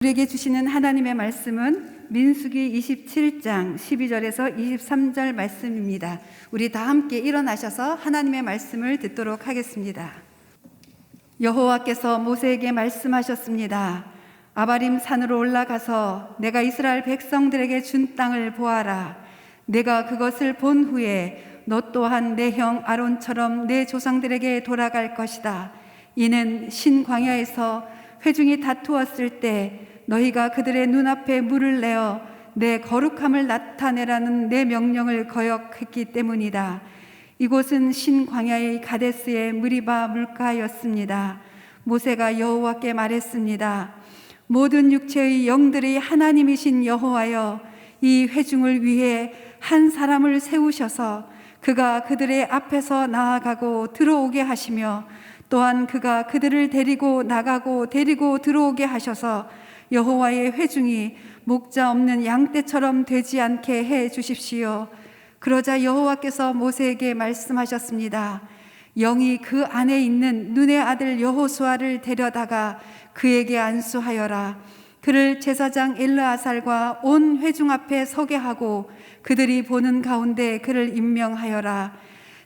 우리에게 주시는 하나님의 말씀은 민수기 27장 12절에서 23절 말씀입니다. 우리 다 함께 일어나셔서 하나님의 말씀을 듣도록 하겠습니다. 여호와께서 모세에게 말씀하셨습니다. 아바림 산으로 올라가서 내가 이스라엘 백성들에게 준 땅을 보아라. 내가 그것을 본 후에 너 또한 내 형 아론처럼 내 조상들에게 돌아갈 것이다. 이는 신광야에서 회중이 다투었을 때 너희가 그들의 눈앞에 물을 내어 내 거룩함을 나타내라는 내 명령을 거역했기 때문이다. 이곳은 신광야의 가데스의 무리바 물가였습니다. 모세가 여호와께 말했습니다. 모든 육체의 영들이 하나님이신 여호와여, 이 회중을 위해 한 사람을 세우셔서 그가 그들의 앞에서 나아가고 들어오게 하시며 또한 그가 그들을 데리고 나가고 데리고 들어오게 하셔서 여호와의 회중이 목자 없는 양떼처럼 되지 않게 해 주십시오. 그러자 여호와께서 모세에게 말씀하셨습니다. 영이 그 안에 있는 눈의 아들 여호수아를 데려다가 그에게 안수하여라. 그를 제사장 엘르아살과 온 회중 앞에 서게 하고 그들이 보는 가운데 그를 임명하여라.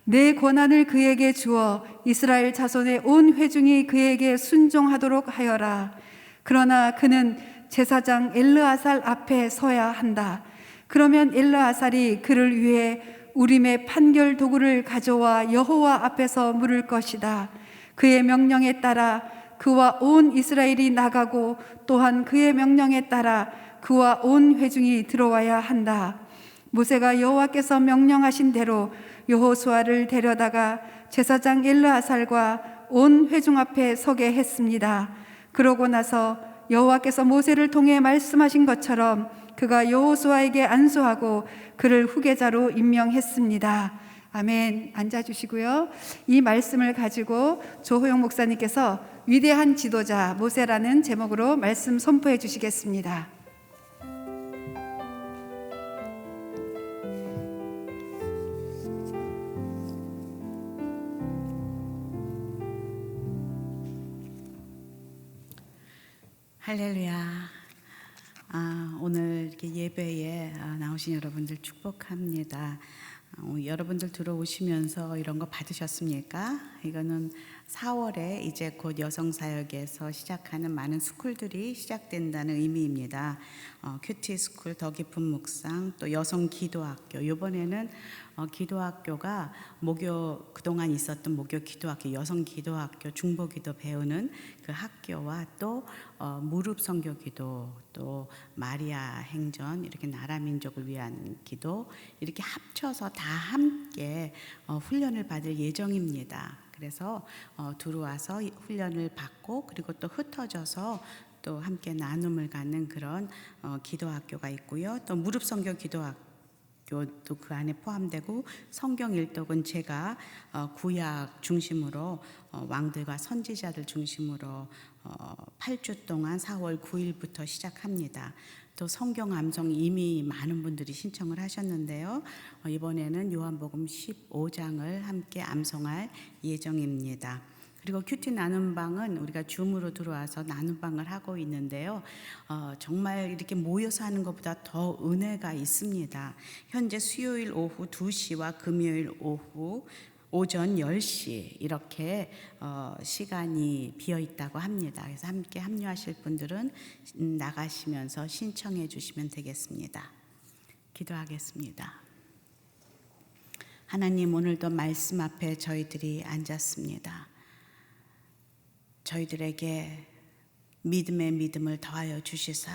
내 권한을 그에게 주어 이스라엘 자손의 온 회중이 그에게 순종하도록 하여라. 그러나 그는 제사장 엘르아살 앞에 서야 한다. 그러면 엘르아살이 그를 위해 우림의 판결 도구를 가져와 여호와 앞에서 물을 것이다. 그의 명령에 따라 그와 온 이스라엘이 나가고 또한 그의 명령에 따라 그와 온 회중이 들어와야 한다. 모세가 여호와께서 명령하신 대로 여호수아를 데려다가 제사장 엘르아살과 온 회중 앞에 서게 했습니다. 그러고 나서 여호와께서 모세를 통해 말씀하신 것처럼 그가 여호수아에게 안수하고 그를 후계자로 임명했습니다. 아멘. 앉아주시고요. 이 말씀을 가지고 조호영 목사님께서 위대한 지도자 모세라는 제목으로 말씀 선포해 주시겠습니다. 할렐루야. 오늘 이렇게 예배에 나오신 여러분들 축복합니다. 여러분들 들어오시면서 이런 거 받으셨습니까? 이거는 4월에 이제 곧 여성사역에서 시작하는 많은 스쿨들이 시작된다는 의미입니다. 큐티 스쿨, 더 깊은 묵상, 또 여성 기도학교. 이번에는 기도학교가 그동안 있었던 목요 기도학교, 여성 기도학교, 중보기도 배우는 그 학교와 또 무릎 선교 기도, 또 마리아 행전, 이렇게 나라 민족을 위한 기도, 이렇게 합쳐서 다 함께 훈련을 받을 예정입니다. 그래서 들어와서 훈련을 받고 그리고 또 흩어져서 또 함께 나눔을 갖는 그런 기도학교가 있고요. 또 무릎 선교 기도학교도 그 안에 포함되고, 성경 일독은 제가 구약 중심으로 왕들과 선지자들 중심으로 8주 동안 4월 9일부터 시작합니다. 또 성경 암송 이미 많은 분들이 신청을 하셨는데요. 이번에는 요한복음 15장을 함께 암송할 예정입니다. 그리고 큐티 나눔방은 우리가 줌으로 들어와서 나눔방을 하고 있는데요. 정말 이렇게 모여서 하는 것보다 더 은혜가 있습니다. 현재 수요일 오후 2시와 금요일 오전 10시 이렇게 시간이 비어 있다고 합니다. 그래서 함께 합류하실 분들은 나가시면서 신청해 주시면 되겠습니다. 기도하겠습니다. 하나님, 오늘도 말씀 앞에 저희들이 앉았습니다. 저희들에게 믿음의 믿음을 더하여 주시사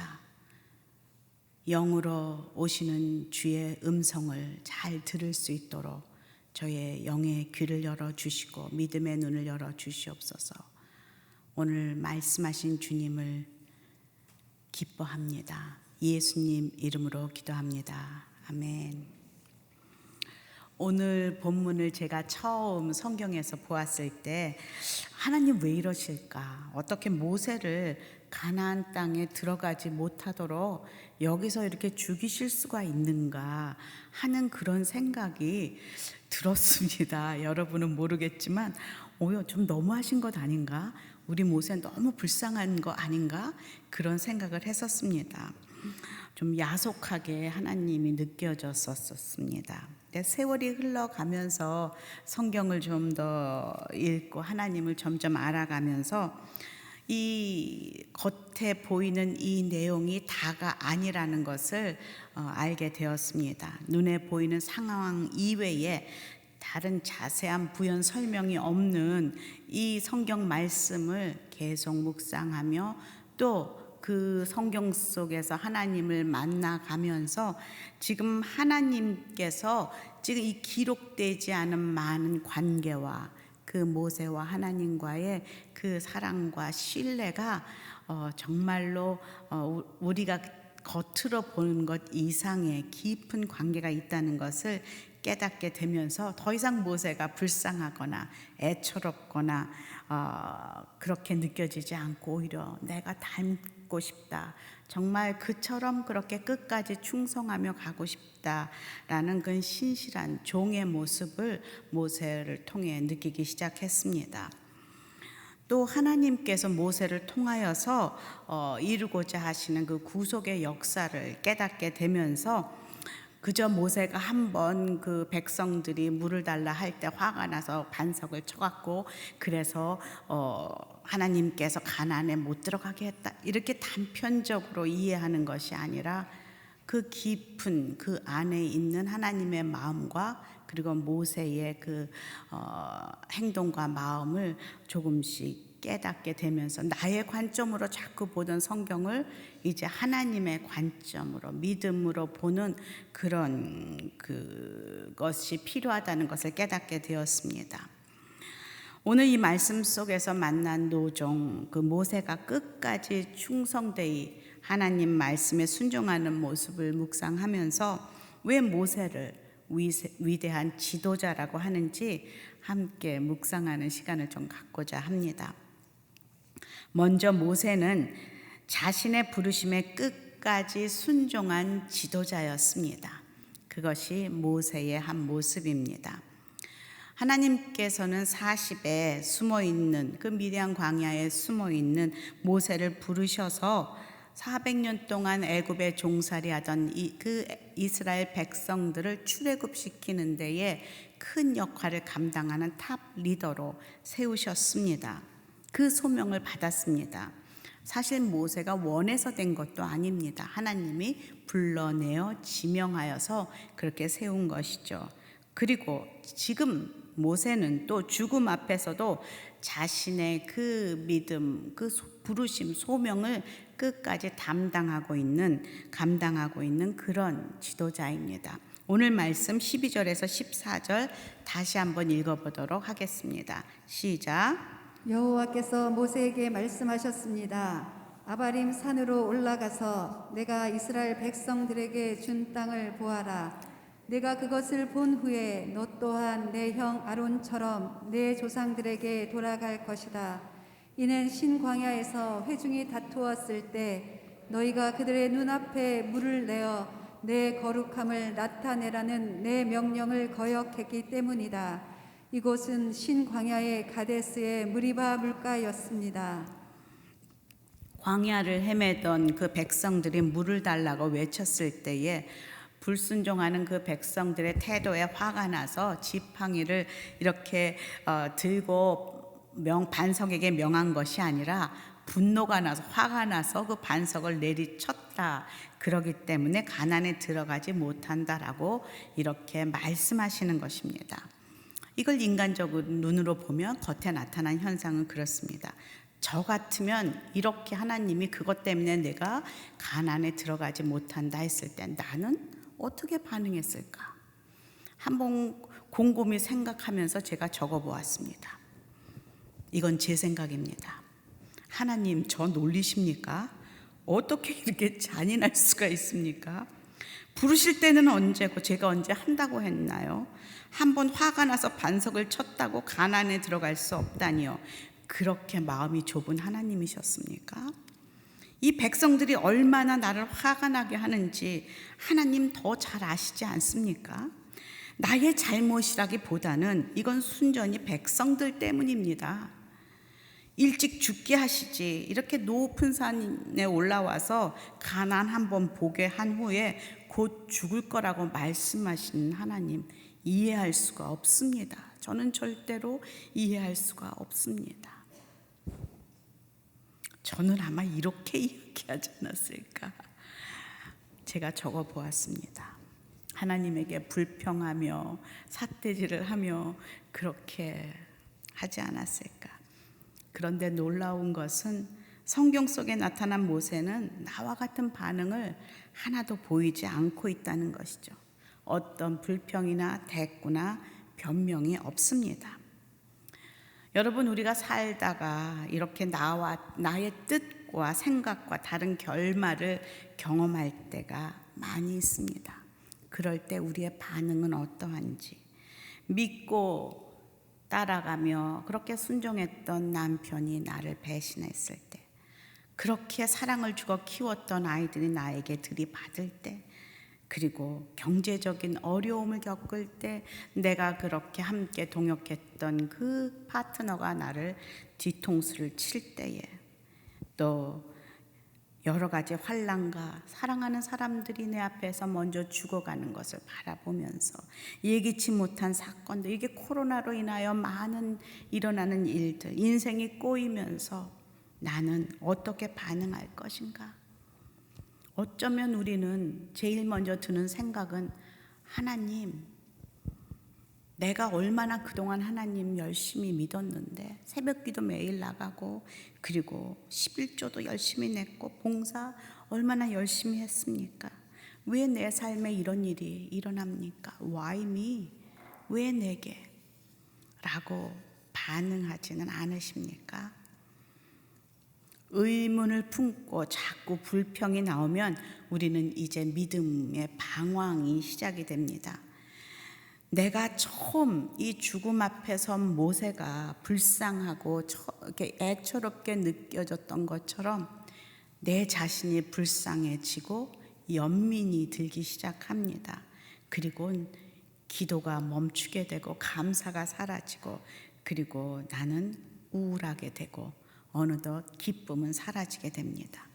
영으로 오시는 주의 음성을 잘 들을 수 있도록 저의 영의 귀를 열어주시고 믿음의 눈을 열어주시옵소서. 오늘 말씀하신 주님을 기뻐합니다. 예수님 이름으로 기도합니다. 아멘. 오늘 본문을 제가 처음 성경에서 보았을 때 하나님 왜 이러실까? 어떻게 모세를 가나안 땅에 들어가지 못하도록 여기서 이렇게 죽이실 수가 있는가 하는 그런 생각이 들었습니다. 여러분은 모르겠지만 좀 너무하신 것 아닌가? 우리 모세 너무 불쌍한 거 아닌가? 그런 생각을 했었습니다. 좀 야속하게 하나님이 느껴졌었습니다. 근데 세월이 흘러가면서 성경을 좀 더 읽고 하나님을 점점 알아가면서 이 겉에 보이는 이 내용이 다가 아니라는 것을 알게 되었습니다. 눈에 보이는 상황 이외에 다른 자세한 부연 설명이 없는 이 성경 말씀을 계속 묵상하며 또 그 성경 속에서 하나님을 만나가면서 지금 하나님께서 지금 이 기록되지 않은 많은 관계와 그 모세와 하나님과의 그 사랑과 신뢰가 정말로 우리가 겉으로 보는 것 이상의 깊은 관계가 있다는 것을 깨닫게 되면서 더 이상 모세가 불쌍하거나 애처롭거나 그렇게 느껴지지 않고 오히려 내가 닮고 싶다, 정말 그처럼 그렇게 끝까지 충성하며 가고 싶다라는 그 신실한 종의 모습을 모세를 통해 느끼기 시작했습니다. 또 하나님께서 모세를 통하여서 이루고자 하시는 그 구속의 역사를 깨닫게 되면서 그저 모세가 한번 그 백성들이 물을 달라 할 때 화가 나서 반석을 쳐갖고 그래서 하나님께서 가나안에 못 들어가게 했다, 이렇게 단편적으로 이해하는 것이 아니라 그 깊은 그 안에 있는 하나님의 마음과 그리고 모세의 그 행동과 마음을 조금씩 깨닫게 되면서 나의 관점으로 자꾸 보던 성경을 이제 하나님의 관점으로 믿음으로 보는 그런 그것이 필요하다는 것을 깨닫게 되었습니다. 오늘 이 말씀 속에서 만난 노종, 그 모세가 끝까지 충성되이 하나님 말씀에 순종하는 모습을 묵상하면서 왜 모세를 위대한 지도자라고 하는지 함께 묵상하는 시간을 좀 갖고자 합니다. 먼저 모세는 자신의 부르심에 끝까지 순종한 지도자였습니다. 그것이 모세의 한 모습입니다. 하나님께서는 40에 숨어있는 그 미디안 광야에 숨어있는 모세를 부르셔서 400년 동안 애굽에 종살이하던 그 이스라엘 백성들을 출애굽시키는 데에 큰 역할을 감당하는 탑 리더로 세우셨습니다. 그 소명을 받았습니다. 사실 모세가 원해서 된 것도 아닙니다. 하나님이 불러내어 지명하여서 그렇게 세운 것이죠. 그리고 지금 모세는 또 죽음 앞에서도 자신의 그 믿음, 그 부르심, 소명을 끝까지 감당하고 있는 그런 지도자입니다. 오늘 말씀 12절에서 14절 다시 한번 읽어보도록 하겠습니다. 시작. 여호와께서 모세에게 말씀하셨습니다. 아바림 산으로 올라가서 내가 이스라엘 백성들에게 준 땅을 보아라. 내가 그것을 본 후에 너 또한 내 형 아론처럼 내 조상들에게 돌아갈 것이다. 이는 신광야에서 회중이 다투었을 때 너희가 그들의 눈앞에 물을 내어 내 거룩함을 나타내라는 내 명령을 거역했기 때문이다. 이곳은 신광야의 가데스의 무리바 물가였습니다. 광야를 헤매던 그 백성들이 물을 달라고 외쳤을 때에 불순종하는 그 백성들의 태도에 화가 나서 지팡이를 이렇게 들고 반석에게 명한 것이 아니라 분노가 나서 화가 나서 그 반석을 내리쳤다. 그러기 때문에 가나안에 들어가지 못한다라고 이렇게 말씀하시는 것입니다. 이걸 인간적으로 눈으로 보면 겉에 나타난 현상은 그렇습니다. 저 같으면 이렇게 하나님이 그것 때문에 내가 가나안에 들어가지 못한다 했을 때 나는 어떻게 반응했을까? 한번 곰곰이 생각하면서 제가 적어보았습니다. 이건 제 생각입니다. 하나님, 저 놀리십니까? 어떻게 이렇게 잔인할 수가 있습니까? 부르실 때는 언제고 제가 언제 한다고 했나요? 한번 화가 나서 반석을 쳤다고 가나안에 들어갈 수 없다니요. 그렇게 마음이 좁은 하나님이셨습니까? 이 백성들이 얼마나 나를 화가 나게 하는지 하나님 더 잘 아시지 않습니까? 나의 잘못이라기보다는 이건 순전히 백성들 때문입니다. 일찍 죽게 하시지. 이렇게 높은 산에 올라와서 가나안 한번 보게 한 후에 곧 죽을 거라고 말씀하시는 하나님, 이해할 수가 없습니다. 저는 절대로 이해할 수가 없습니다. 저는 아마 이렇게 이야기하지 않았을까. 제가 적어 보았습니다. 하나님에게 불평하며 삿대질을 하며 그렇게 하지 않았을까. 그런데 놀라운 것은 성경 속에 나타난 모세는 나와 같은 반응을 하나도 보이지 않고 있다는 것이죠. 어떤 불평이나 대꾸나 변명이 없습니다. 여러분, 우리가 살다가 이렇게 나의 뜻과 생각과 다른 결말을 경험할 때가 많이 있습니다. 그럴 때 우리의 반응은 어떠한지, 믿고 따라가며 그렇게 순종했던 남편이 나를 배신했을 때, 그렇게 사랑을 주고 키웠던 아이들이 나에게 들이받을 때, 그리고 경제적인 어려움을 겪을 때 내가 그렇게 함께 동역했던 그 파트너가 나를 뒤통수를 칠 때에, 또 여러 가지 환난과 사랑하는 사람들이 내 앞에서 먼저 죽어가는 것을 바라보면서 예기치 못한 사건들, 이게 코로나로 인하여 많은 일어나는 일들, 인생이 꼬이면서 나는 어떻게 반응할 것인가? 어쩌면 우리는 제일 먼저 드는 생각은, 하나님, 내가 얼마나 그동안 하나님 열심히 믿었는데, 새벽기도 매일 나가고 그리고 11조도 열심히 냈고 봉사 얼마나 열심히 했습니까? 왜 내 삶에 이런 일이 일어납니까? Why me? 왜 내게? 라고 반응하지는 않으십니까? 의문을 품고 자꾸 불평이 나오면 우리는 이제 믿음의 방황이 시작이 됩니다. 내가 처음 이 죽음 앞에 선 모세가 불쌍하고 이렇게 애처롭게 느껴졌던 것처럼 내 자신이 불쌍해지고 연민이 들기 시작합니다. 그리고 기도가 멈추게 되고 감사가 사라지고, 그리고 나는 우울하게 되고 어느덧 기쁨은 사라지게 됩니다.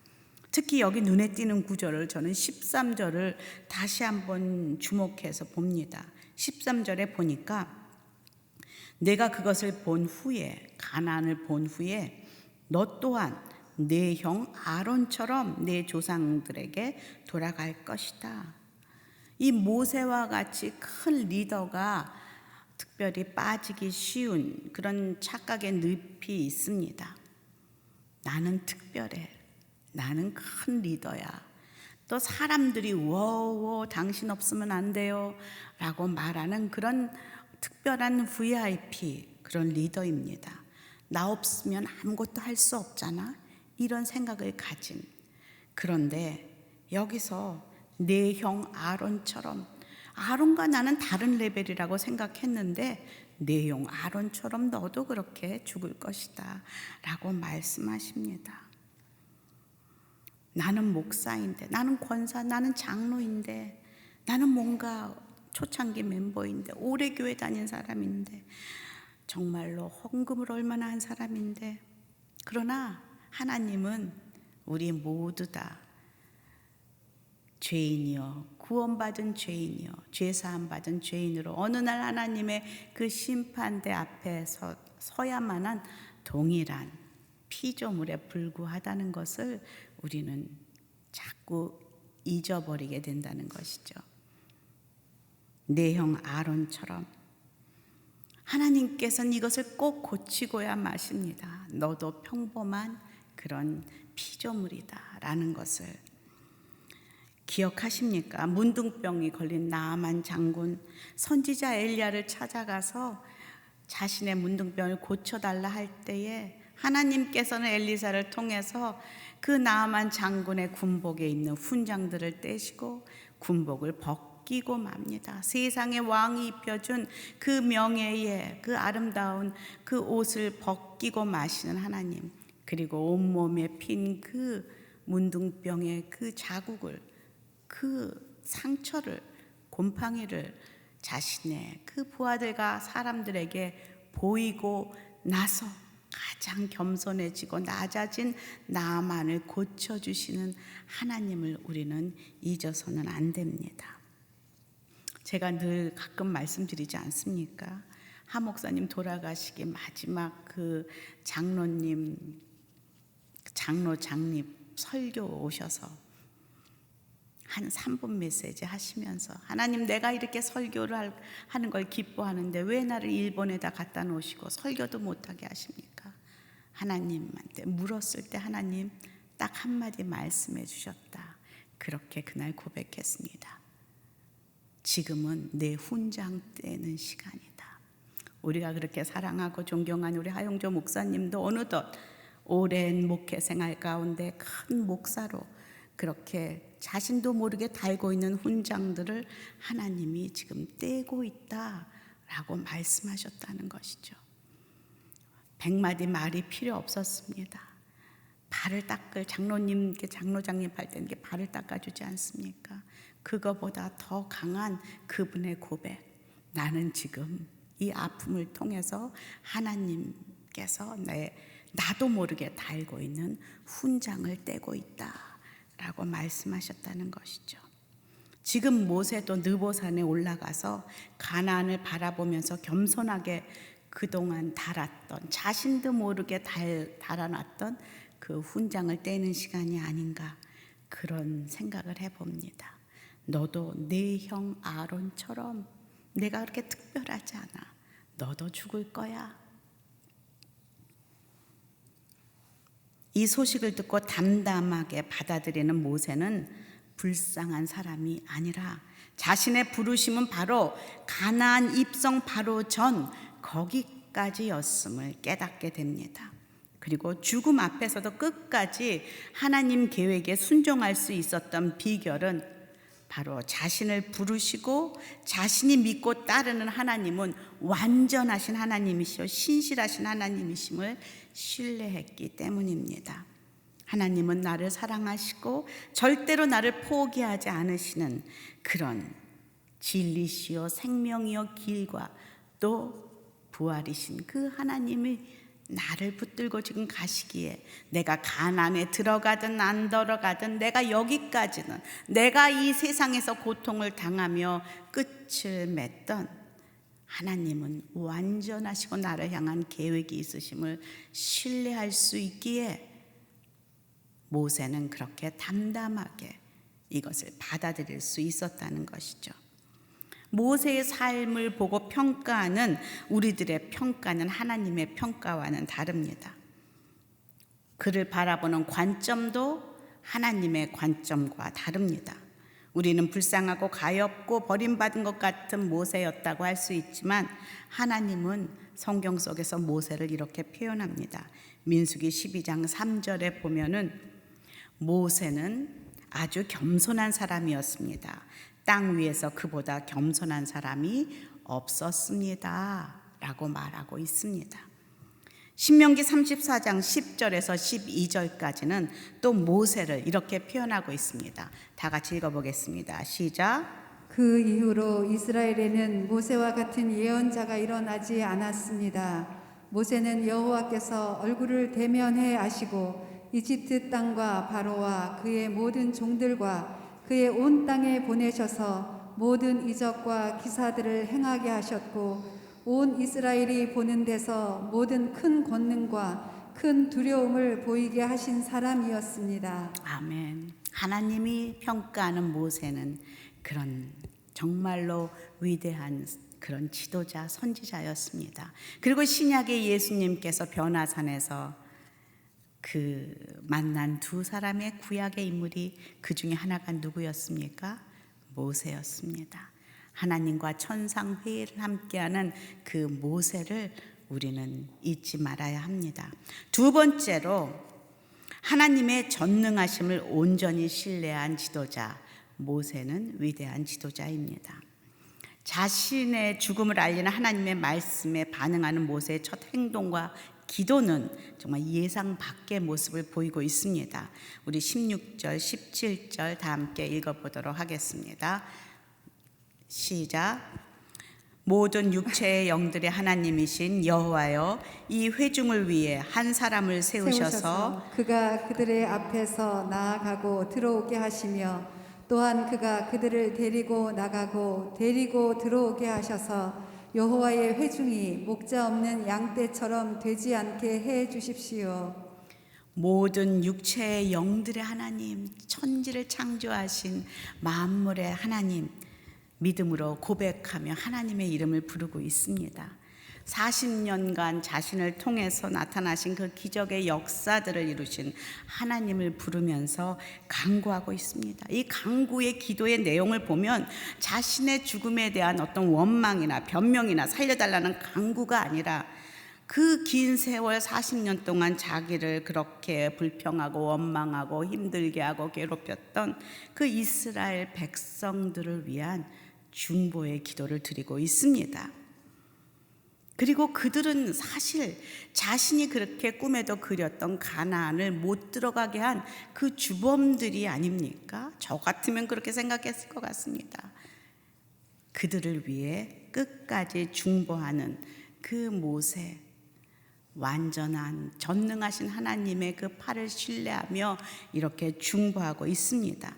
특히 여기 눈에 띄는 구절을, 저는 13절을 다시 한번 주목해서 봅니다. 13절에 보니까, 내가 그것을 본 후에, 가나안을 본 후에 너 또한 내 형 아론처럼 내 조상들에게 돌아갈 것이다. 이 모세와 같이 큰 리더가 특별히 빠지기 쉬운 그런 착각의 늪이 있습니다. 나는 특별해. 나는 큰 리더야. 또 사람들이 워워 당신 없으면 안 돼요 라고 말하는 그런 특별한 VIP, 그런 리더입니다. 나 없으면 아무것도 할 수 없잖아, 이런 생각을 가진. 그런데 여기서 내 형 아론처럼, 아론과 나는 다른 레벨이라고 생각했는데 내 형 아론처럼 너도 그렇게 죽을 것이다 라고 말씀하십니다. 나는 목사인데, 나는 권사, 나는 장로인데, 나는 뭔가 초창기 멤버인데, 오래 교회 다닌 사람인데, 정말로 헌금을 얼마나 한 사람인데, 그러나 하나님은 우리 모두 다 죄인이요, 구원받은 죄인이요, 죄사함 받은 죄인으로 어느 날 하나님의 그 심판대 앞에 서야만 한 동일한 피조물에 불구하다는 것을 우리는 자꾸 잊어버리게 된다는 것이죠. 내 형 아론처럼 하나님께서는 이것을 꼭 고치고야 마십니다. 너도 평범한 그런 피조물이다 라는 것을 기억하십니까? 문둥병이 걸린 나아만 장군, 선지자 엘리야를 찾아가서 자신의 문둥병을 고쳐달라 할 때에 하나님께서는 엘리사를 통해서 그 나아만 장군의 군복에 있는 훈장들을 떼시고 군복을 벗기고 맙니다. 세상의 왕이 입혀준 그 명예의 그 아름다운 그 옷을 벗기고 마시는 하나님, 그리고 온몸에 핀 그 문둥병의 그 자국을, 그 상처를, 곰팡이를 자신의 그 부하들과 사람들에게 보이고 나서 가장 겸손해지고 낮아진 나만을 고쳐주시는 하나님을 우리는 잊어서는 안 됩니다. 제가 늘 가끔 말씀드리지 않습니까? 하 목사님 돌아가시기 마지막 그 장로님, 장립 설교 오셔서 한 3분 메시지 하시면서 하나님, 내가 이렇게 설교를 하는 걸 기뻐하는데 왜 나를 일본에다 갖다 놓으시고 설교도 못하게 하십니까? 하나님한테 물었을 때 하나님 딱 한마디 말씀해 주셨다. 그렇게 그날 고백했습니다. 지금은 내 훈장 떼는 시간이다. 우리가 그렇게 사랑하고 존경한 우리 하용조 목사님도 어느덧 오랜 목회 생활 가운데 큰 목사로 그렇게 자신도 모르게 달고 있는 훈장들을 하나님이 지금 떼고 있다라고 말씀하셨다는 것이죠. 100마디 말이 필요 없었습니다. 발을 닦을 장로님께 장로장님 할 때는 발을 닦아주지 않습니까? 그거보다 더 강한 그분의 고백. 나는 지금 이 아픔을 통해서 하나님께서 나도 모르게 달고 있는 훈장을 떼고 있다라고 말씀하셨다는 것이죠. 지금 모세도 느보산에 올라가서 가나안을 바라보면서 겸손하게 그동안 달았던, 자신도 모르게 달아놨던 그 훈장을 떼는 시간이 아닌가, 그런 생각을 해봅니다. 너도 네 형 아론처럼 내가 그렇게 특별하지 않아. 너도 죽을 거야. 이 소식을 듣고 담담하게 받아들이는 모세는 불쌍한 사람이 아니라 자신의 부르심은 바로 가나안 입성 바로 전 거기까지였음을 깨닫게 됩니다. 그리고 죽음 앞에서도 끝까지 하나님 계획에 순종할 수 있었던 비결은 바로 자신을 부르시고 자신이 믿고 따르는 하나님은 완전하신 하나님이시오 신실하신 하나님이심을 신뢰했기 때문입니다. 하나님은 나를 사랑하시고 절대로 나를 포기하지 않으시는 그런 진리시요 생명이요 길과 또 부활이신 그 하나님이 나를 붙들고 지금 가시기에 내가 가나안에 들어가든 안 들어가든 내가 여기까지는 내가 이 세상에서 고통을 당하며 끝을 맺던 하나님은 완전하시고 나를 향한 계획이 있으심을 신뢰할 수 있기에 모세는 그렇게 담담하게 이것을 받아들일 수 있었다는 것이죠. 모세의 삶을 보고 평가하는 우리들의 평가는 하나님의 평가와는 다릅니다. 그를 바라보는 관점도 하나님의 관점과 다릅니다. 우리는 불쌍하고 가엾고 버림받은 것 같은 모세였다고 할 수 있지만 하나님은 성경 속에서 모세를 이렇게 표현합니다. 민수기 12장 3절에 보면은 모세는 아주 겸손한 사람이었습니다. 땅 위에서 그보다 겸손한 사람이 없었습니다 라고 말하고 있습니다. 신명기 34장 10절에서 12절까지는 또 모세를 이렇게 표현하고 있습니다. 다 같이 읽어보겠습니다. 시작. 그 이후로 이스라엘에는 모세와 같은 예언자가 일어나지 않았습니다. 모세는 여호와께서 얼굴을 대면해 아시고 이집트 땅과 바로와 그의 모든 종들과 그의 온 땅에 보내셔서 모든 이적과 기사들을 행하게 하셨고 온 이스라엘이 보는 데서 모든 큰 권능과 큰 두려움을 보이게 하신 사람이었습니다. 아멘. 하나님이 평가하는 모세는 그런 정말로 위대한 그런 지도자, 선지자였습니다. 그리고 신약의 예수님께서 변화산에서 그 만난 두 사람의 구약의 인물이 그 중에 하나가 누구였습니까? 모세였습니다. 하나님과 천상회의를 함께하는 그 모세를 우리는 잊지 말아야 합니다. 두 번째로 하나님의 전능하심을 온전히 신뢰한 지도자 모세는 위대한 지도자입니다. 자신의 죽음을 알리는 하나님의 말씀에 반응하는 모세의 첫 행동과 기도는 정말 예상 밖의 모습을 보이고 있습니다. 우리 16절, 17절 다 함께 읽어보도록 하겠습니다. 시작. 모든 육체의 영들의 하나님이신 여호와여, 이 회중을 위해 한 사람을 세우셔서 그가 그들의 앞에서 나아가고 들어오게 하시며 또한 그가 그들을 데리고 나가고 데리고 들어오게 하셔서 여호와의 회중이 목자 없는 양떼처럼 되지 않게 해 주십시오. 모든 육체의 영들의 하나님, 천지를 창조하신 만물의 하나님, 믿음으로 고백하며 하나님의 이름을 부르고 있습니다. 40년간 자신을 통해서 나타나신 그 기적의 역사들을 이루신 하나님을 부르면서 간구하고 있습니다. 이 간구의 기도의 내용을 보면 자신의 죽음에 대한 어떤 원망이나 변명이나 살려달라는 간구가 아니라 그 긴 세월 40년 동안 자기를 그렇게 불평하고 원망하고 힘들게 하고 괴롭혔던 그 이스라엘 백성들을 위한 중보의 기도를 드리고 있습니다. 그리고 그들은 사실 자신이 그렇게 꿈에도 그렸던 가나안을 못 들어가게 한 그 주범들이 아닙니까? 저 같으면 그렇게 생각했을 것 같습니다. 그들을 위해 끝까지 중보하는 그 모세, 완전한 전능하신 하나님의 그 팔을 신뢰하며 이렇게 중보하고 있습니다.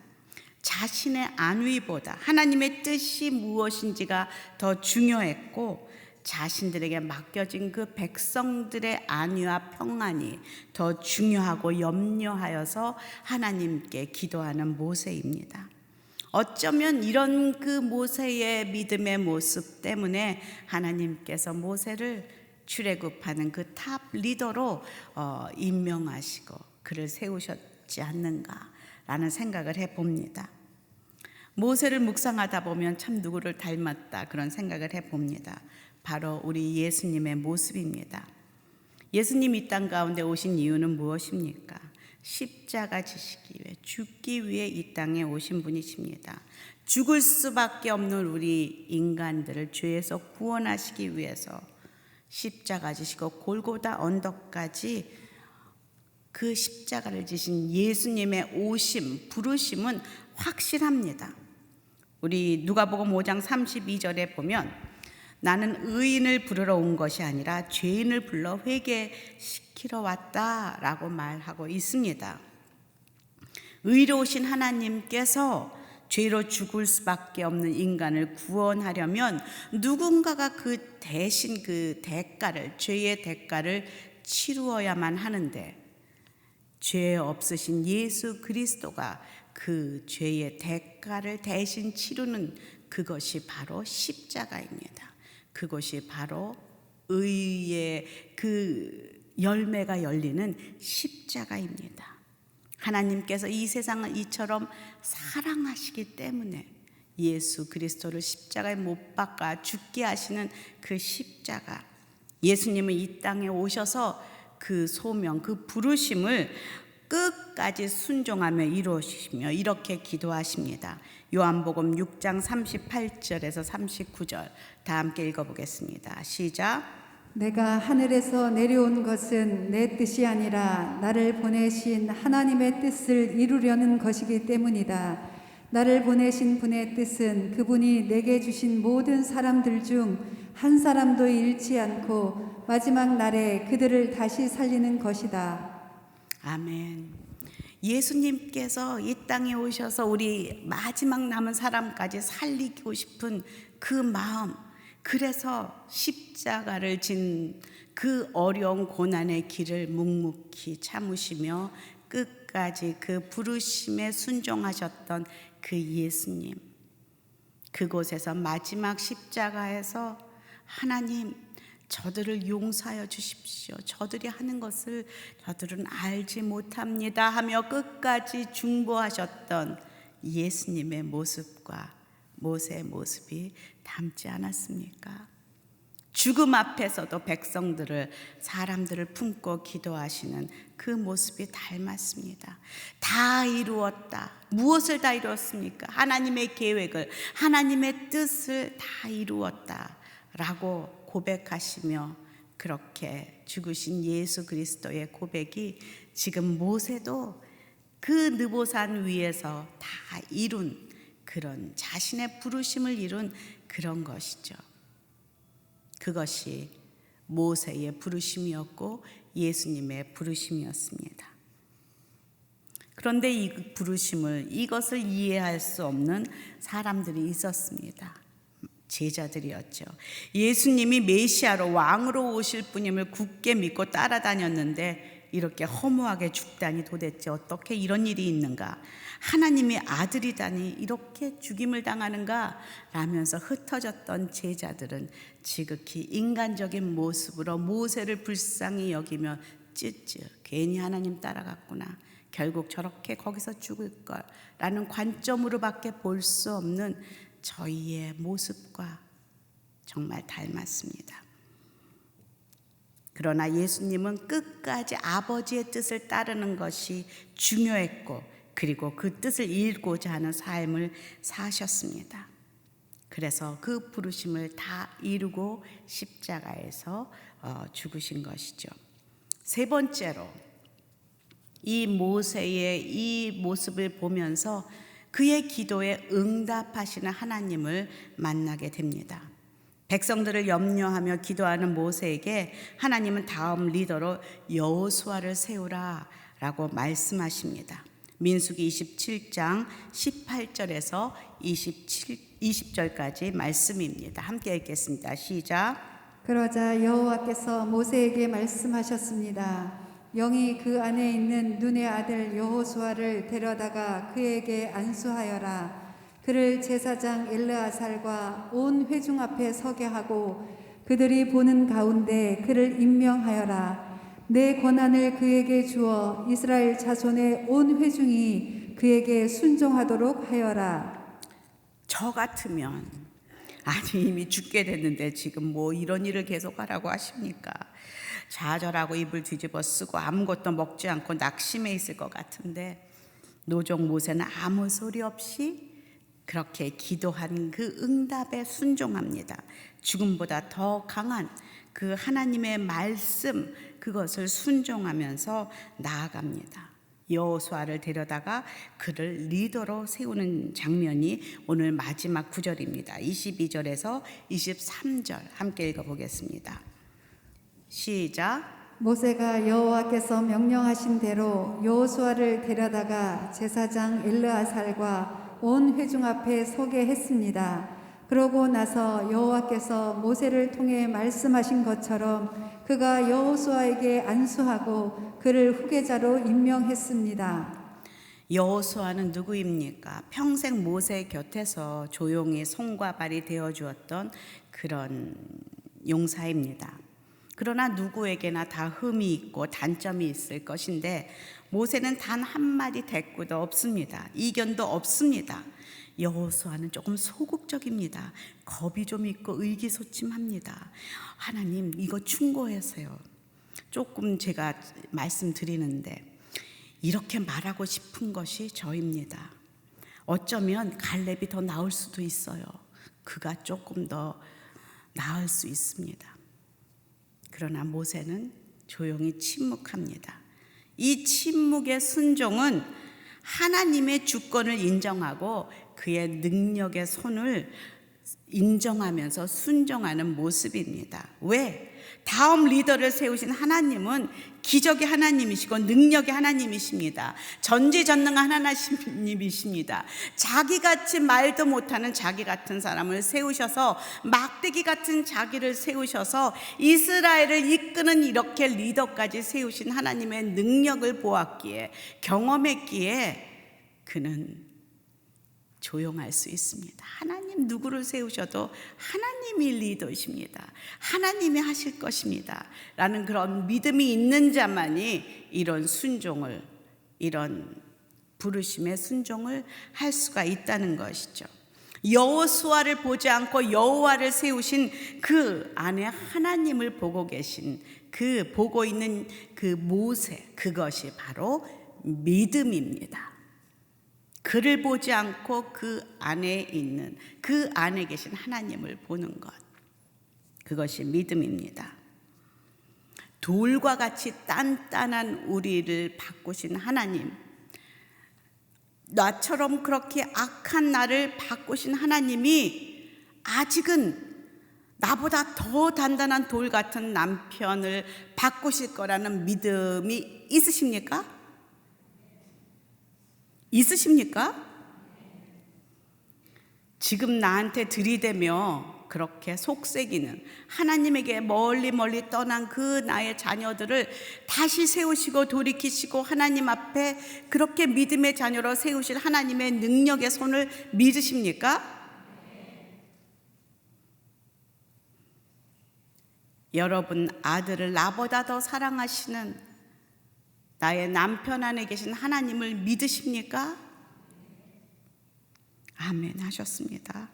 자신의 안위보다 하나님의 뜻이 무엇인지가 더 중요했고 자신들에게 맡겨진 그 백성들의 안위와 평안이 더 중요하고 염려하여서 하나님께 기도하는 모세입니다. 어쩌면 이런 그 모세의 믿음의 모습 때문에 하나님께서 모세를 출애굽하는 그 탑 리더로 임명하시고 그를 세우셨지 않는가라는 생각을 해봅니다. 모세를 묵상하다 보면 참 누구를 닮았다 그런 생각을 해봅니다. 바로 우리 예수님의 모습입니다. 예수님 이 땅 가운데 오신 이유는 무엇입니까? 십자가 지시기 위해, 죽기 위해 이 땅에 오신 분이십니다. 죽을 수밖에 없는 우리 인간들을 죄에서 구원하시기 위해서 십자가 지시고 골고다 언덕까지 그 십자가를 지신 예수님의 오심, 부르심은 확실합니다. 우리 누가복음 5장 32절에 보면 나는 의인을 부르러 온 것이 아니라 죄인을 불러 회개시키러 왔다라고 말하고 있습니다. 의로우신 하나님께서 죄로 죽을 수밖에 없는 인간을 구원하려면 누군가가 그 대신 그 대가를, 죄의 대가를 치루어야만 하는데 죄 없으신 예수 그리스도가 그 죄의 대가를 대신 치르는 그것이 바로 십자가입니다. 그것이 바로 의의 그 열매가 열리는 십자가입니다. 하나님께서 이 세상을 이처럼 사랑하시기 때문에 예수 그리스도를 십자가에 못 박아 죽게 하시는 그 십자가, 예수님은 이 땅에 오셔서 그 소명, 그 부르심을 끝까지 순종하며 이루시며 이렇게 기도하십니다. 요한복음 6장 38절에서 39절 다 함께 읽어보겠습니다. 시작. 내가 하늘에서 내려온 것은 내 뜻이 아니라 나를 보내신 하나님의 뜻을 이루려는 것이기 때문이다. 나를 보내신 분의 뜻은 그분이 내게 주신 모든 사람들 중 한 사람도 잃지 않고 마지막 날에 그들을 다시 살리는 것이다. 아멘. 예수님께서 이 땅에 오셔서 우리 마지막 남은 사람까지 살리고 싶은 그 마음, 그래서 십자가를 진 그 어려운 고난의 길을 묵묵히 참으시며 끝까지 그 부르심에 순종하셨던 그 예수님, 그곳에서 마지막 십자가에서 하나님, 저들을 용서하여 주십시오. 저들이 하는 것을 저들은 알지 못합니다 하며 끝까지 중보하셨던 예수님의 모습과 모세의 모습이 닮지 않았습니까? 죽음 앞에서도 백성들을, 사람들을 품고 기도하시는 그 모습이 닮았습니다. 다 이루었다. 무엇을 다 이루었습니까? 하나님의 계획을, 하나님의 뜻을 다 이루었다 라고 고백하시며 그렇게 죽으신 예수 그리스도의 고백이 지금 모세도 그 느보산 위에서 다 이룬 그런 자신의 부르심을 이룬 그런 것이죠. 그것이 모세의 부르심이었고 예수님의 부르심이었습니다. 그런데 이 부르심을, 이것을 이해할 수 없는 사람들이 있었습니다. 제자들이었죠. 예수님이 메시아로 왕으로 오실 분임을 굳게 믿고 따라다녔는데 이렇게 허무하게 죽다니 도대체 어떻게 이런 일이 있는가? 하나님의 아들이다니 이렇게 죽임을 당하는가? 라면서 흩어졌던 제자들은 지극히 인간적인 모습으로 모세를 불쌍히 여기며 찌찌 괜히 하나님 따라갔구나. 결국 저렇게 거기서 죽을 걸 라는 관점으로밖에 볼 수 없는 저희의 모습과 정말 닮았습니다. 그러나 예수님은 끝까지 아버지의 뜻을 따르는 것이 중요했고 그리고 그 뜻을 이루고자 하는 삶을 사셨습니다. 그래서 그 부르심을 다 이루고 십자가에서 죽으신 것이죠. 세 번째로 이 모세의 이 모습을 보면서 그의 기도에 응답하시는 하나님을 만나게 됩니다. 백성들을 염려하며 기도하는 모세에게 하나님은 다음 리더로 여호수아를 세우라 라고 말씀하십니다. 민수기 27장 18절에서 20절까지 말씀입니다. 함께 읽겠습니다. 시작. 그러자 여호와께서 모세에게 말씀하셨습니다. 영이 그 안에 있는 눈의 아들 여호수아를 데려다가 그에게 안수하여라. 그를 제사장 엘르아살과 온 회중 앞에 서게 하고 그들이 보는 가운데 그를 임명하여라. 내 권한을 그에게 주어 이스라엘 자손의 온 회중이 그에게 순종하도록 하여라. 저 같으면 아니 이미 죽게 됐는데 지금 뭐 이런 일을 계속하라고 하십니까? 좌절하고 입을 뒤집어 쓰고 아무것도 먹지 않고 낙심해 있을 것 같은데 노종 모세는 아무 소리 없이 그렇게 기도한 그 응답에 순종합니다. 죽음보다 더 강한 그 하나님의 말씀, 그것을 순종하면서 나아갑니다. 여호수아를 데려다가 그를 리더로 세우는 장면이 오늘 마지막 구절입니다. 22절에서 23절 함께 읽어보겠습니다. 시작. 모세가 여호와께서 명령하신 대로 여호수아를 데려다가 제사장 엘르아살과 온 회중 앞에 서게 했습니다. 그러고 나서 여호와께서 모세를 통해 말씀하신 것처럼 그가 여호수아에게 안수하고 그를 후계자로 임명했습니다. 여호수아는 누구입니까? 평생 모세 곁에서 조용히 손과 발이 되어 주었던 그런 용사입니다. 그러나 누구에게나 다 흠이 있고 단점이 있을 것인데 모세는 단 한마디 대꾸도 없습니다. 이견도 없습니다. 여호수아는 조금 소극적입니다. 겁이 좀 있고 의기소침합니다. 하나님 이거 충고하세요. 조금 제가 말씀드리는데 이렇게 말하고 싶은 것이 저입니다. 어쩌면 갈렙이 더 나을 수도 있어요. 그가 조금 더 나을 수 있습니다. 그러나 모세는 조용히 침묵합니다. 이 침묵의 순종은 하나님의 주권을 인정하고 그의 능력의 손을 인정하면서 순종하는 모습입니다. 왜? 다음 리더를 세우신 하나님은 기적의 하나님이시고 능력의 하나님이십니다. 전지전능한 하나님이십니다. 자기같이 말도 못하는 자기 같은 사람을 세우셔서 막대기 같은 자기를 세우셔서 이스라엘을 이끄는 이렇게 리더까지 세우신 하나님의 능력을 보았기에 경험했기에 그는 조용할 수 있습니다. 하나님 누구를 세우셔도 하나님이 리더이십니다. 하나님이 하실 것입니다. 라는 그런 믿음이 있는 자만이 이런 순종을, 이런 부르심의 순종을 할 수가 있다는 것이죠. 여호수아를 보지 않고 여호와를 세우신 그 안에 하나님을 보고 계신 그 보고 있는 그 모세, 그것이 바로 믿음입니다. 그를 보지 않고 그 안에 있는, 그 안에 계신 하나님을 보는 것, 그것이 믿음입니다. 돌과 같이 단단한 우리를 바꾸신 하나님, 나처럼 그렇게 악한 나를 바꾸신 하나님이 아직은 나보다 더 단단한 돌 같은 남편을 바꾸실 거라는 믿음이 있으십니까? 있으십니까? 지금 나한테 들이대며 그렇게 속삭이는 하나님에게 멀리 멀리 떠난 그 나의 자녀들을 다시 세우시고 돌이키시고 하나님 앞에 그렇게 믿음의 자녀로 세우실 하나님의 능력의 손을 믿으십니까? 여러분 아들을 나보다 더 사랑하시는 나의 남편 안에 계신 하나님을 믿으십니까? 아멘 하셨습니다.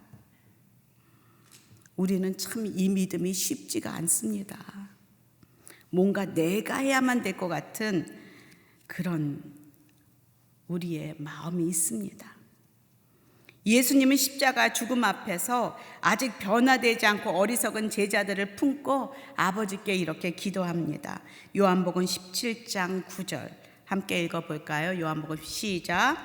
우리는 참 이 믿음이 쉽지가 않습니다. 뭔가 내가 해야만 될 것 같은 그런 우리의 마음이 있습니다. 예수님은 십자가 죽음 앞에서 아직 변화되지 않고 어리석은 제자들을 품고 아버지께 이렇게 기도합니다. 요한복음 17장 9절 함께 읽어볼까요? 요한복음 시작.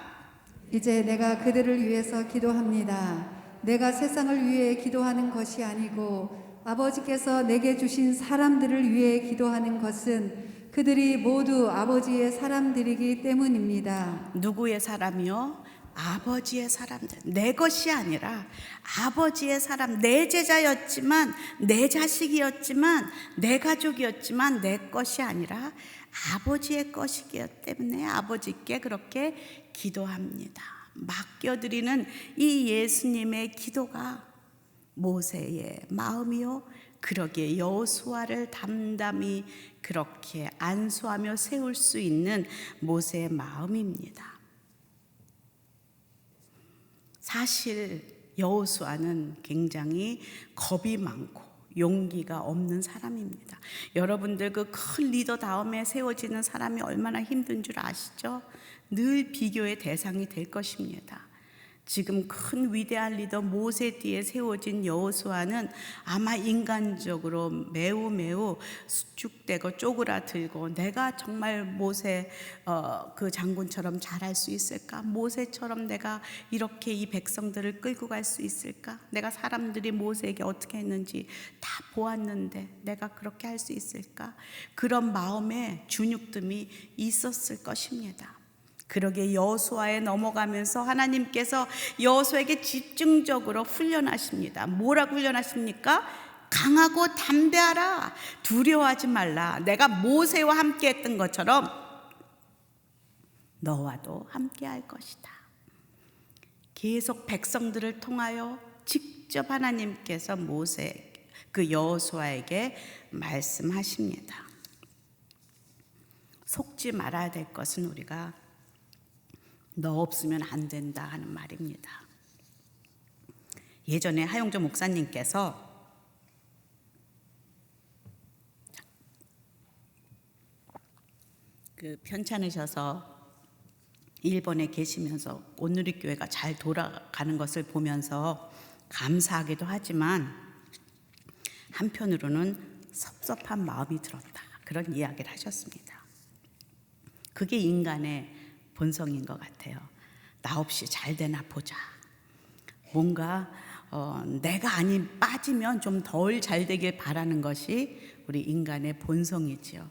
이제 내가 그들을 위해서 기도합니다. 내가 세상을 위해 기도하는 것이 아니고 아버지께서 내게 주신 사람들을 위해 기도하는 것은 그들이 모두 아버지의 사람들이기 때문입니다. 누구의 사람이요? 아버지의 사람들. 내 것이 아니라 아버지의 사람. 내 제자였지만 내 자식이었지만 내 가족이었지만 내 것이 아니라 아버지의 것이기 때문에 아버지께 그렇게 기도합니다. 맡겨드리는 이 예수님의 기도가 모세의 마음이요 그러기에 여호수아를 담담히 그렇게 안수하며 세울 수 있는 모세의 마음입니다. 사실 여호수아는 굉장히 겁이 많고 용기가 없는 사람입니다. 여러분들 그 큰 리더 다음에 세워지는 사람이 얼마나 힘든 줄 아시죠? 늘 비교의 대상이 될 것입니다. 지금 큰 위대한 리더 모세 뒤에 세워진 여호수아는 아마 인간적으로 매우 수축되고 쪼그라들고 내가 정말 모세 그 장군처럼 잘할 수 있을까? 모세처럼 내가 이렇게 이 백성들을 끌고 갈 수 있을까? 내가 사람들이 모세에게 어떻게 했는지 다 보았는데 내가 그렇게 할 수 있을까? 그런 마음에 주눅듦이 있었을 것입니다. 그러게 여호수아에 넘어가면서 하나님께서 여호수아에게 집중적으로 훈련하십니다. 뭐라고 훈련하십니까? 강하고 담대하라. 두려워하지 말라. 내가 모세와 함께 했던 것처럼 너와도 함께 할 것이다. 계속 백성들을 통하여 직접 하나님께서 모세 그 여호수아에게 말씀하십니다. 속지 말아야 될 것은 우리가 너 없으면 안 된다 하는 말입니다. 예전에 하용조 목사님께서 그 편찮으셔서 일본에 계시면서 온누리교회가 잘 돌아가는 것을 보면서 감사하기도 하지만 한편으로는 섭섭한 마음이 들었다. 그런 이야기를 하셨습니다. 그게 인간의 본성인 것 같아요. 나 없이 잘 되나 보자. 뭔가 내가 아닌 빠지면 좀 덜 잘 되길 바라는 것이 우리 인간의 본성이지요.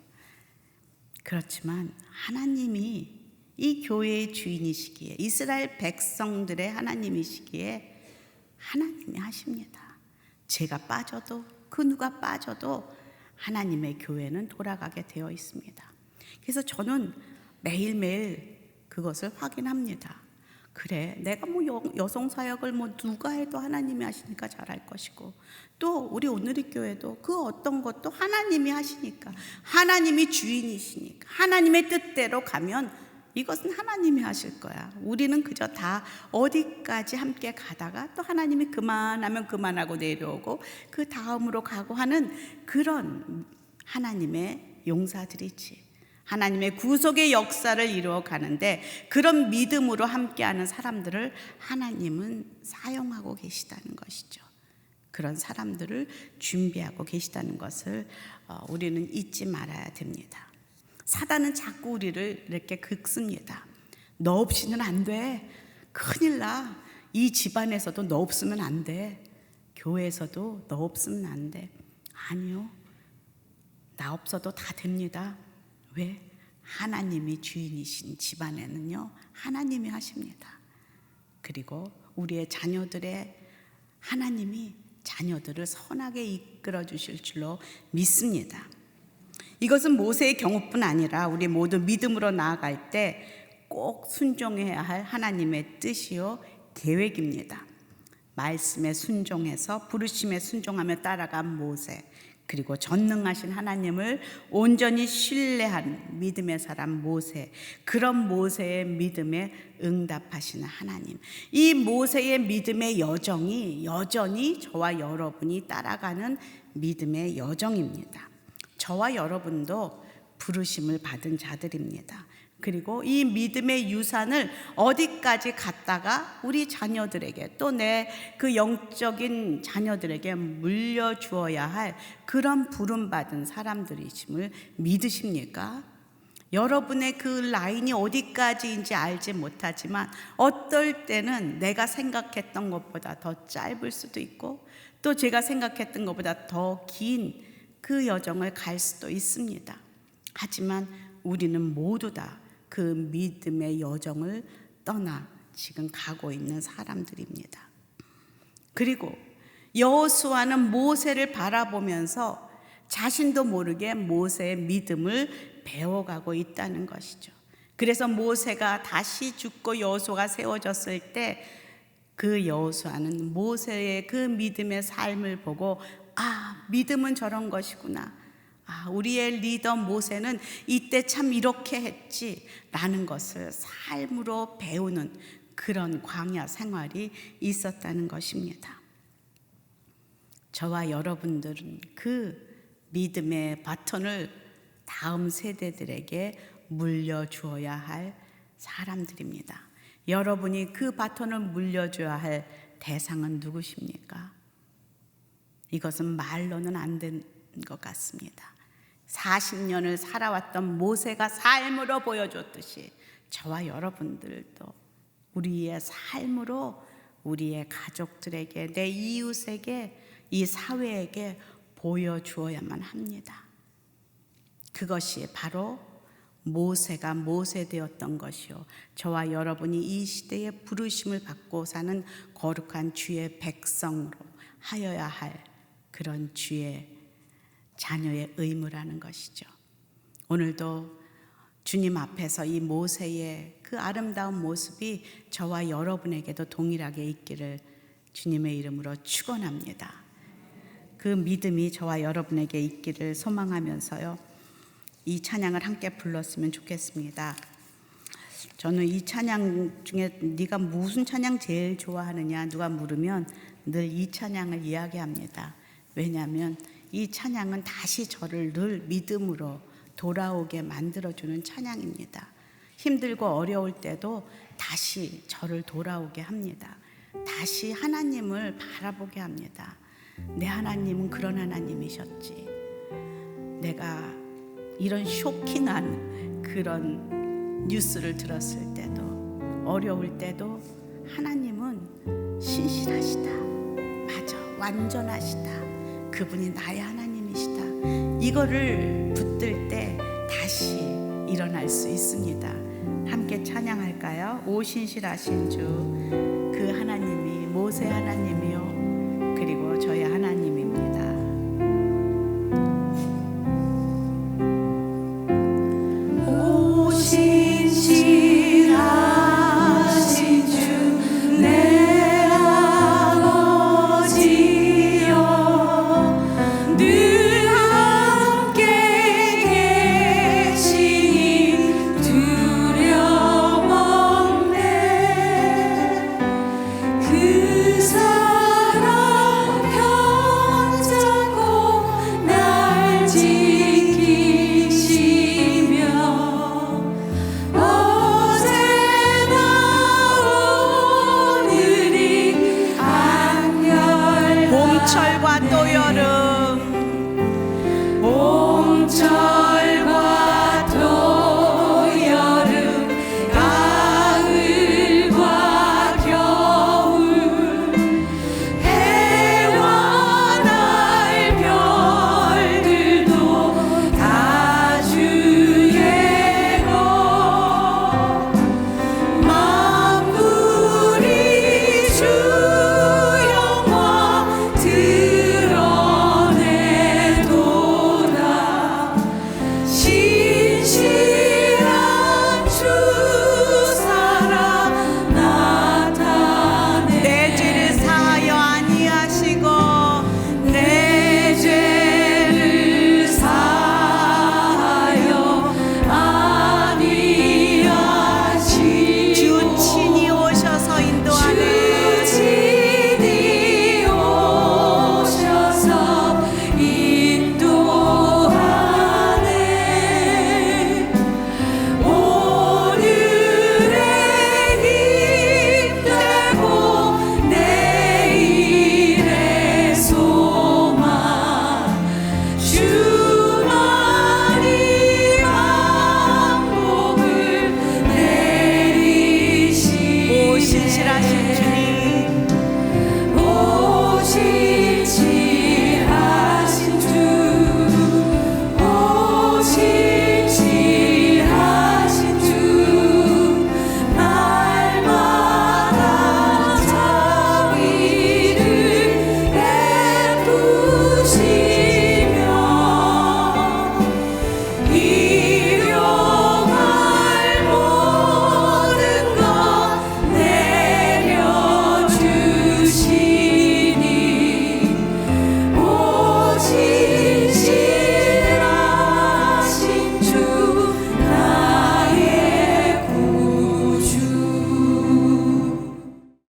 그렇지만 하나님이 이 교회의 주인이시기에 이스라엘 백성들의 하나님이시기에 하나님이 하십니다. 제가 빠져도 그 누가 빠져도 하나님의 교회는 돌아가게 되어 있습니다. 그래서 저는 매일매일 그것을 확인합니다. 그래, 내가 뭐 여성 사역을 뭐 누가 해도 하나님이 하시니까 잘할 것이고, 또 우리 오늘의 교회도 그 어떤 것도 하나님이 하시니까, 하나님이 주인이시니까, 하나님의 뜻대로 가면 이것은 하나님이 하실 거야. 우리는 그저 다 어디까지 함께 가다가 또 하나님이 그만하면 그만하고 내려오고 그 다음으로 가고 하는 그런 하나님의 용사들이지. 하나님의 구속의 역사를 이루어 가는데 그런 믿음으로 함께하는 사람들을 하나님은 사용하고 계시다는 것이죠. 그런 사람들을 준비하고 계시다는 것을 우리는 잊지 말아야 됩니다. 사단은 자꾸 우리를 이렇게 긁습니다. 너 없이는 안 돼. 큰일 나. 이 집안에서도 너 없으면 안 돼. 교회에서도 너 없으면 안 돼. 아니요. 나 없어도 다 됩니다. 왜? 하나님이 주인이신 집안에는요, 하나님이 하십니다. 그리고 우리의 자녀들의 하나님이 자녀들을 선하게 이끌어 주실 줄로 믿습니다. 이것은 모세의 경우뿐 아니라 우리 모두 믿음으로 나아갈 때 꼭 순종해야 할 하나님의 뜻이요 계획입니다. 말씀에 순종해서 부르심에 순종하며 따라간 모세, 그리고 전능하신 하나님을 온전히 신뢰한 믿음의 사람 모세, 그런 모세의 믿음에 응답하시는 하나님, 이 모세의 믿음의 여정이 여전히 저와 여러분이 따라가는 믿음의 여정입니다. 저와 여러분도 부르심을 받은 자들입니다. 그리고 이 믿음의 유산을 어디까지 갔다가 우리 자녀들에게, 또 내 그 영적인 자녀들에게 물려주어야 할 그런 부름받은 사람들이심을 믿으십니까? 여러분의 그 라인이 어디까지인지 알지 못하지만 어떨 때는 내가 생각했던 것보다 더 짧을 수도 있고, 또 제가 생각했던 것보다 더 긴 그 여정을 갈 수도 있습니다. 하지만 우리는 모두 다 그 믿음의 여정을 떠나 지금 가고 있는 사람들입니다. 그리고 여호수아는 모세를 바라보면서 자신도 모르게 모세의 믿음을 배워가고 있다는 것이죠. 그래서 모세가 다시 죽고 여호수아가 세워졌을 때 그 여호수아는 모세의 그 믿음의 삶을 보고, 아, 믿음은 저런 것이구나. 아, 우리의 리더 모세는 이때 참 이렇게 했지 라는 것을 삶으로 배우는 그런 광야 생활이 있었다는 것입니다. 저와 여러분들은 그 믿음의 바톤을 다음 세대들에게 물려주어야 할 사람들입니다. 여러분이 그 바톤을 물려줘야 할 대상은 누구십니까? 이것은 말로는 안 되는 것 같습니다. 40년을 살아왔던 모세가 삶으로 보여줬듯이 저와 여러분들도 우리의 삶으로 우리의 가족들에게, 내 이웃에게, 이 사회에게 보여주어야만 합니다. 그것이 바로 모세가 모세되었던 것이요, 저와 여러분이 이 시대에 부르심을 받고 사는 거룩한 주의 백성으로 하여야 할 그런 주의 자녀의 의무라는 것이죠. 오늘도 주님 앞에서 이 모세의 그 아름다운 모습이 저와 여러분에게도 동일하게 있기를 주님의 이름으로 축원합니다. 그 믿음이 저와 여러분에게 있기를 소망하면서요, 이 찬양을 함께 불렀으면 좋겠습니다. 저는 이 찬양 중에 네가 무슨 찬양 제일 좋아하느냐 누가 물으면 늘 이 찬양을 이야기합니다. 왜냐하면 이 찬양은 다시 저를 늘 믿음으로 돌아오게 만들어주는 찬양입니다. 힘들고 어려울 때도 다시 저를 돌아오게 합니다. 다시 하나님을 바라보게 합니다. 내 하나님은 그런 하나님이셨지. 내가 이런 쇼킹한 그런 뉴스를 들었을 때도, 어려울 때도 하나님은 신실하시다. 맞아, 완전하시다. 그분이 나의 하나님이시다. 이거를 붙들 때 다시 일어날 수 있습니다. 함께 찬양할까요? 오 신실하신 주, 그 하나님이, 모세 하나님이